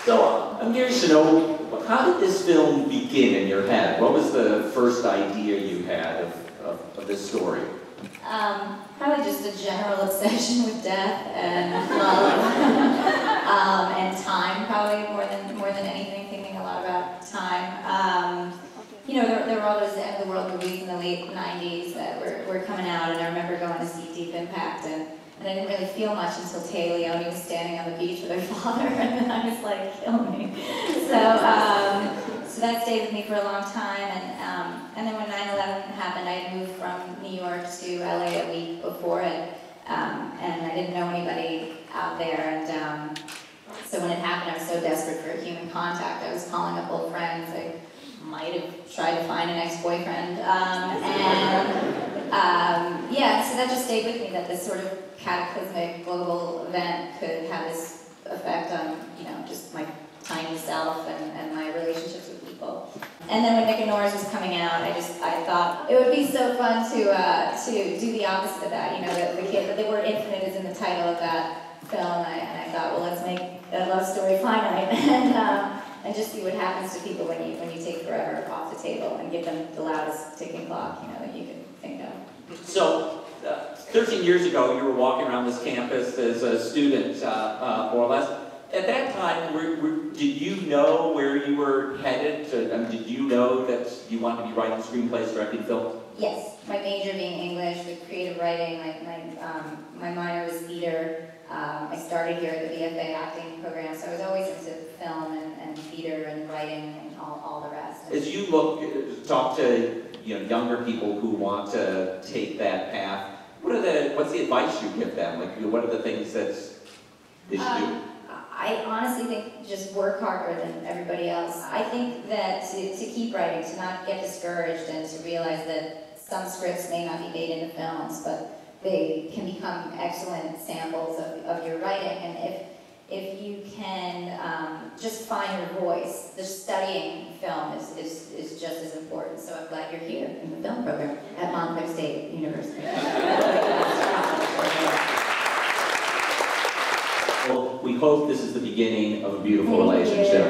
So I'm curious to know, how did this film begin in your head? What was the first idea you had of this story? Probably just a general obsession with death and love, and time. Probably more than anything, thinking a lot about time. You know, there were all those end of the world movies in the late '90s that were coming out, and I remember going to see Deep Impact, and I didn't really feel much until Tay Leone was standing on the beach with her father, and then I was like, kill me. So that stayed with me for a long time, and then when 9/11 happened, I had moved from New York to LA a week before it, and I didn't know anybody out there, and so when it happened, I was so desperate for human contact. I was calling up old friends. I might have tried to find an ex-boyfriend, yeah, so that just stayed with me, that this sort of cataclysmic global event could have this effect on, you know, just my tiny self and my relationships with people. And then when Nick and Nora's was coming out, I thought it would be so fun to do the opposite of that. You know, the word infinite is in the title of that film, and I thought, well, let's make a love story finite, and just see what happens to people when you take forever off the table and give them the loudest ticking clock, you know, that you can think of. So, 13 years ago, you were walking around this campus as a student, more or less. At that time, did you know where you were headed? Did you know that you wanted to be writing screenplays, directing films? Yes, my major being English with creative writing. My minor was theater. I started here at the BFA acting program, so I was always into film and theater and writing and all the rest. As you talk to younger people who want to take that path, what's the advice you give them? Like, what are the things that they should do? I honestly think just work harder than everybody else. I think that to keep writing, to not get discouraged, and to realize that some scripts may not be made into films, but they can become excellent samples of your writing. And if you can just find your voice, the studying film is just as important. So I'm glad you're here in the film program at Montclair State University. Well, we hope this is the beginning of a beautiful relationship.